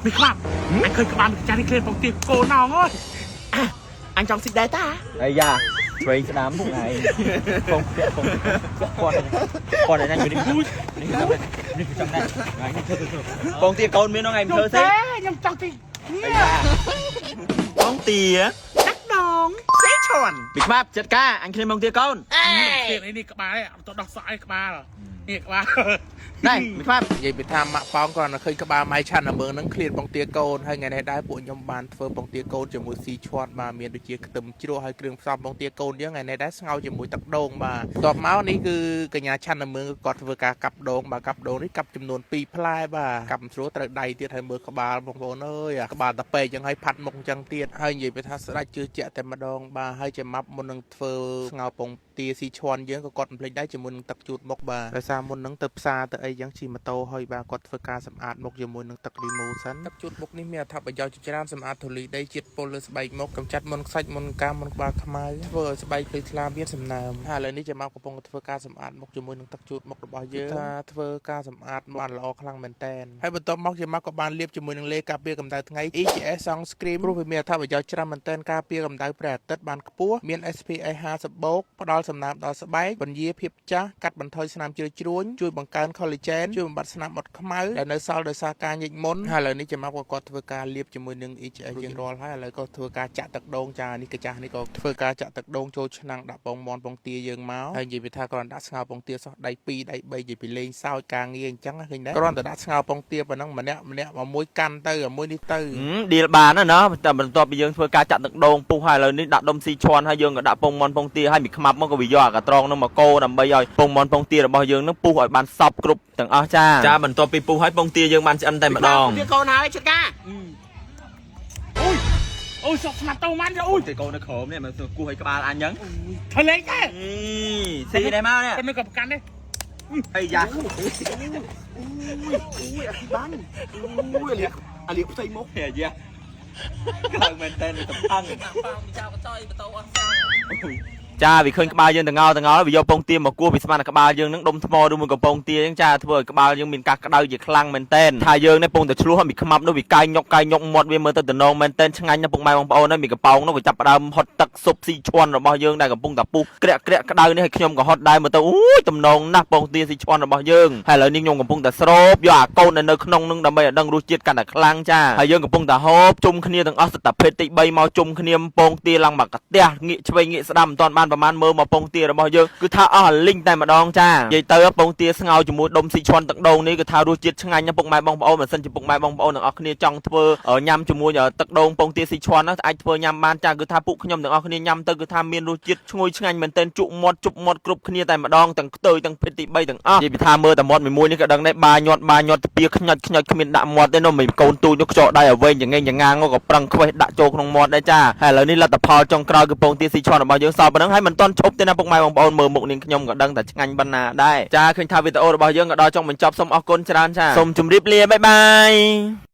มีครับanhเคยกบาลจาริเคลนปกติโกน้องเอ้ยanh trong xịt đáy ta ไอ้ยาเทรนสนามพวกไงคงก่อนนั้นอยู่นี่นี่จำได้ไงนี่เธอกองเตียกอนมีน้องไงเธอสิ nhầm trong thì ไอ้ยากองเตีย cắt đòn xé tròn ปิดภาพจัดการอันเคลมกองเตียกอน chuyện này đi các bà đấy tôi đọc sai các bà rồiนี่các bà ได้ปิดภาพ និយាយពីថាម៉ាក់ប៉ោងគាត់ឃើញក្បាលម៉ៃឆាន់មើងហ្នឹងឃ្លានបងទាកូនហើយថ្ងៃនេះដែរពួកខ្ញុំបានធ្វើបងទាកូនជាមួយស៊ីឈាត់បាទមានដូចជាខ្ទឹមជ្រក់ហើយគ្រឿងផ្សំបងទាកូនយើងថ្ងៃនេះដែរស្ងោរជាមួយទឹកដូងបាទបន្ទាប់មកនេះគឺកញ្ញាឆាន់មើងគាត់ធ្វើការកាប់ដូងបាទកាប់ដូងនេះកាប់ចំនួន2ផ្លែបាទកាប់មិនស្រួលត្រូវដៃទៀតហើយមើលក្បាលបងប្អូនអើយអាក្បាលតាពេកចឹងហើយផាត់មុខចឹងទៀតហើយនិយាយពីថាស្ដាច់ជឿជាក់តែម្ដងបាទហើយចាំម៉ាប់មុននឹងធ្វើស្ងោរបងទាស៊ីឈាន់យើងក៏គាត់មិនភ្លេចដែរជាមួយនឹងទឹកជូតមុខបាទដោយសារមុននឹងទៅផ្សារទៅអីចឹងជិះម៉ូតូហើយបាទគាត់ធ្វើការសម្អាតមុខជាមួយនឹងទឹកលីម៉ូសិនទឹកជូតមុខនេះមានអត្ថប្រយោជន៍ជាច្រើនសម្អាតធូលីដីជាតិពុលលើស្បែកមុខកម្ចាត់មុនខ្សាច់មុនកាមមុនក្បាលខ្មៅធ្វើឲ្យស្បែកភ្លឺថ្លាមានសំណើមហើយឥឡូវនេះចាំមកកំពុងធ្វើការសម្អាតមុខជាមួយនឹងទឹកជូតមុខរបស់យើងថាធ្វើការសម្អាតមុខបានល្អខ្លាំងមែនតើហើយបន្ទាប់មកចាំមកក៏បានលាបជាមួយនឹងលេការពារកម្ដៅថ្ងៃ EGS Sunscreen ព្រោះវាមានអត្ថប្រយោជន៍ច្រើនមែនតើការពារកម្ដៅព្រះអាទិត្យបានខ្ពស់មាន SPF 50បូកផ្ដល់សំណើមដល់ស្បែកពន្យាភាពចាស់កាត់បន្ថយស្នាមជ្រឿជ្រួញជួយបង្កើន collagen ជួយបំបត្តិស្នាមអុតខ្មៅដែលនៅសល់ដោយសារការញិចមុនហើយឥឡូវនេះចាំមកគាត់ធ្វើការលាបជាមួយនឹង EGS យើងរាល់ហើយឥឡូវក៏ធ្វើការចាក់ទឹកដូងចានេះកាចាស់នេះក៏ធ្វើការចាក់ទឹកដូងចូលឆ្នាំងដាក់ពងមាន់ពងទាយើងមកហើយនិយាយពីថាគ្រាន់ដាក់ស្ងោរពងទាសោះដៃ2ដៃ3និយាយពីលេងសើចការងារអញ្ចឹងឃើញដែរគ្រាន់តែដាក់ស្ងោរពងទាប៉ុណ្ណឹងម្នាក់មកមួយកាន់ទៅមួយនេះទៅ ឌីលបានណាតែបន្ទាប់ពីយើងធ្វើការចាក់ទឹកដូងពុះហើយឥឡូវនេះដាក់ដុំស៊ីឈាន់ហើយយើងក៏ដាក់ពងមាន់ពងទាហើយមីខ្មាប់មកក៏វាយកអាកាត្រងនឹងមកកោដើម្បីឲ្យពងមាន់ពងទារបស់យើងនឹងពុះឲ្យបានសព្វគ្រប់ទាំងអស់ចាបន្ទាប់ពីពុះហើយពងទាយើងបានឆ្អិនតែម្ដង ទាកូនហើយជិតកាអូយអូយសុកស្មាត់តោម៉ាន់អូយ ទាកូននៅក្រោមនេះមកគូឲ្យក្បាលអញចឹង ធ្វើលេងទេ ស៊ីដែរមកនេះ ប៉ុន្តែក៏ប្រកាន់ទេ អីយ៉ា បានអូយអាលៀកផ្ទៃមុខ ហេយ៉ាខ្លាំងមែនតើទៅផឹង ប៉ាមីចៅក៏ចយបតោអស់សាំ ចាវាឃើញក្បាលយើងតងល់វាយកពងទាមកគោះពីស្មានក្បាលយើងនឹងដុំថ្មឬមួយកំពងទាចឹងចាធ្វើឲ្យក្បាលយើងមានការក្តៅជាខ្លាំងមែនតែនថាយើងនេះពងតែឆ្លោះឲ្យមីខ្មាប់នោះវាកាយញុកមាត់វាមើលទៅតំណងមែនតែនឆ្ងាញ់ណាស់ពុកម៉ែបងប្អូនហើយមីកំប៉ោងនោះវាចាប់ផ្ដើមហត់ទឹកស៊ុបស៊ីឈាន់របស់យើងដែលកំពុងតែពុះក្រាក់ក្តៅនេះឲ្យខ្ញុំក៏ហត់ដែរមើលទៅអូយតំណងណាស់ពងទាស៊ីឈាន់របស់យើងហើយឥឡូវនេះខ្ញុំកំពុងតែស្រូបយកអាកូននៅក្នុងនឹងដើម្បីឲ្យដឹងរសជាតិកាន់តែខ្លាំងចាហើយយើងកំពុងតែហូបជុំគ្នាទាំងអស់សិតតែភេទទី3មកជុំគ្នាពងទាឡើងមកកាទះងាកឆ្វេងងាកស្ដាំមិនទាន់បានប្រហែលមើលមកពងទារបស់យើងគឺថាអស់លីងតែម្ដងចានិយាយទៅពងទាស្ងោរជាមួយដុំស៊ីឈាន់ទឹកដូងនេះគឺថារសជាតិឆ្ងាញ់ណាស់ពុកម៉ែបងប្អូនមិនសិនជាពុកម៉ែបងប្អូនទាំងអស់គ្នាចង់ធ្វើញ៉ាំជាមួយទឹកដូងពងទាស៊ីឈាន់ណាអាចធ្វើញ៉ាំបានចាគឺថាពួកខ្ញុំទាំងអស់គ្នាញ៉ាំទៅគឺថាមានរសជាតិឈ្ងុយឆ្ងាញ់មែនទែនជក់មាត់ជប់មាត់គ្រប់គ្នាតែម្ដងទាំងខ្ទើយទាំងភេទទី3ទាំងអស់និយាយពីថាមើលតែមាត់មួយនេះក៏ដឹងដែរបាញាត់ទៅពីខ្ញាច់គ្មានដាក់មាត់ទេនោះមិនកូនទូចនោះខ្ចោដៃឲ្យវែងយ៉ាងងាងក៏ប្រឹងខ្វេះដាក់ចូលក្នុងមាត់ដែរចាហើយឥឡូវនេះលទ្ធផលចុងក្រោយគឺពងទាស៊ីឈាន់របស់យើងសល់ប៉ុណ្ណឹងហើយមិនទាន់ឈប់ទេណាពុកម៉ែបងប្អូនមើលមុខនាងខ្ញុំក៏ដឹងតែឆ្ងាញ់ប៉ុណ្ណាដែរចាឃើញថាវីដេអូរបស់យើងក៏ដល់ចុងបញ្ចប់សូមអរគុណច្រើនចាសូមជម្រាបលាបាយបាយ